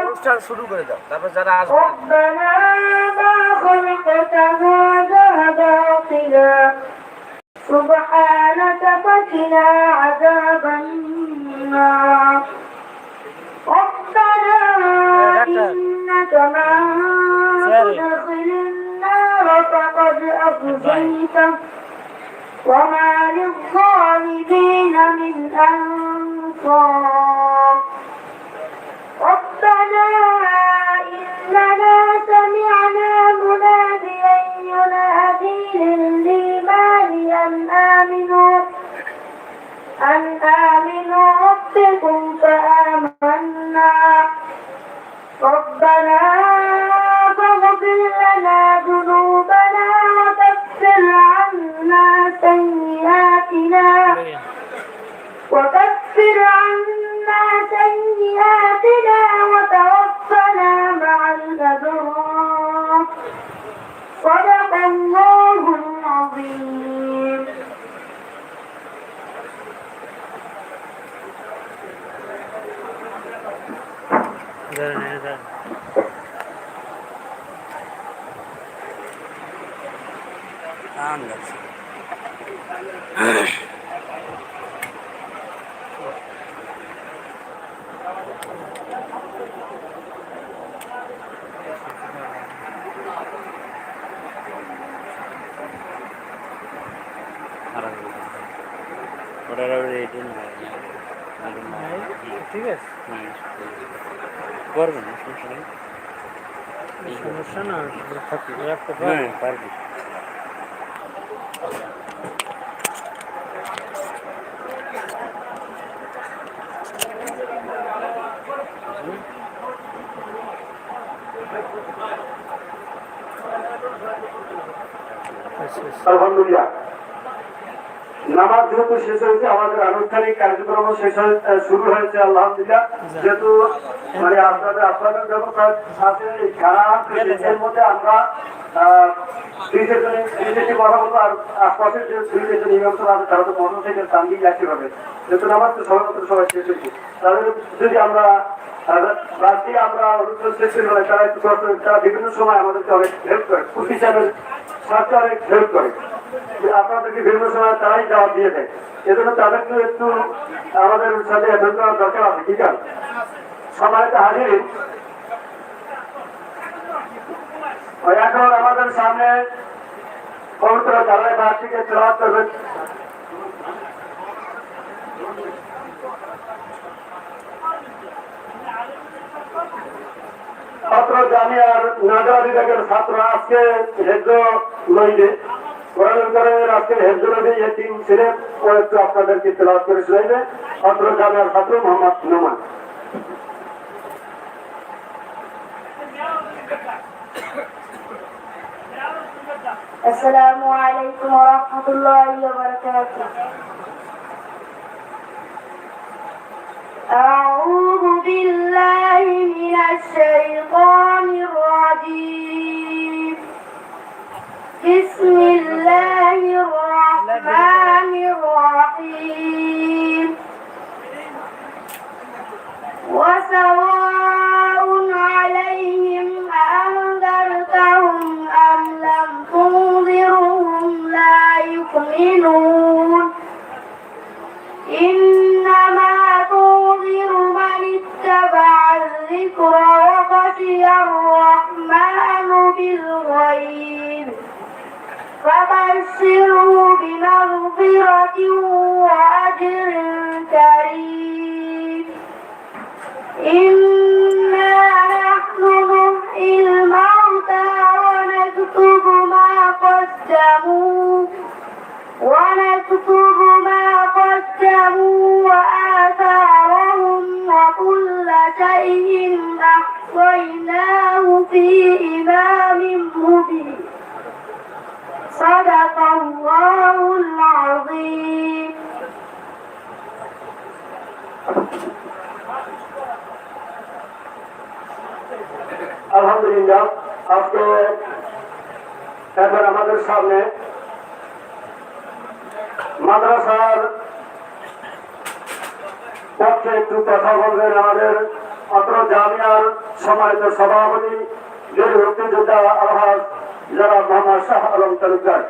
অনুষ্ঠান শুরু করে দাও, তারপর যারা আসবে سبحانك فقنا عذاب النار ربنا إنك من تدخل النار فقد أخزيته وما للظالمين من أنصار ربنا إننا سمعنا مناديا ينادي للإيمان أن آمنوا ربكم فآمنا ربنا فاغفر لنا ذنوبنا وكفر عنا سيئاتنا وتوفنا مع الأبرار صدق الله العظيم. ঠিক আছে, করবে না, সমস্যা না, পারবি। আলহামদুলিল্লাহ, নামাজ যেহেতু শেষ হয়েছে, আমাদের আনুষ্ঠানিক কার্যক্রম শুরু হয়েছে আলহামদুলিল্লাহ। যেহেতু মানে আপনাদের ব্যবস্থা আছে এর মধ্যে আমরা কথা বলবো, আর আশপাশের যে দুইজন ইমাম সাহেব আছে তারা তো মন থেকে তান্দিক রাখতে হবে। যেহেতু নামাজ তো সবাই শেষ হয়েছে, তাহলে যদি আমরা রাত্রি আমরা অনুষ্ঠান শেষ করে তারা একটু তারা বিভিন্ন সময় আমাদেরকে অনেক হেল্প করে, খুশি চ্যানেল স্বাস্থ্য অনেক হেল্প করে, আপনাদেরকে বিভিন্ন সময় তারাই জবাব দিয়ে দেয়। এজন্য তাদেরকে একটু আমাদের সাথে হেল্প করার দরকার আছে। ঠিক আছে, সবাইকে হাজির। এখন আমাদের সামনে পবিত্র জালায় বাদ থেকে তেলাওয়াত করবেন ছাত্র জামিয়ার নাজরা বিভাগের ছাত্র আজকে হেজ্জ লইবে কোরআনের কারণে আজকে হেজ্জ লইবে এই তিন ছেলে ও একটু আপনাদেরকে তেলাওয়াত করে শোনাইবে ছাত্র জামিয়ার ছাত্র মোহাম্মদ নোমান। السلام عليكم ورحمة الله وبركاته. أعوذ بالله من الشيطان الرجيم. بسم الله الرحمن الرحيم. وسواء عليهم أأنذرتهم أم لم تنذرهم لا يؤمنون. إنما تنذر من اتبع الذكر وخشي الرحمن بالغيب فبشره بمغفرة وأجر كريم. إنا نحن نحيي الموتى ونكتب ما قدموا وآثارهم وكل شيء أحصيناه في إمام مبين. صدق الله العظيم. আলহামদুলিল্লাহ, আজকে এখন আমাদের সামনে মাদ্রাসার পক্ষে একটু কথা বলবেন আমাদের অত্র জামিয়ার সম্মানিত সভাপতি বীর মুক্তিযোদ্ধা আলহাজ জনাব মোহাম্মদ শাহ আলম তালুকদার,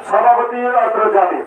সভাপতি অত্র জামিয়া।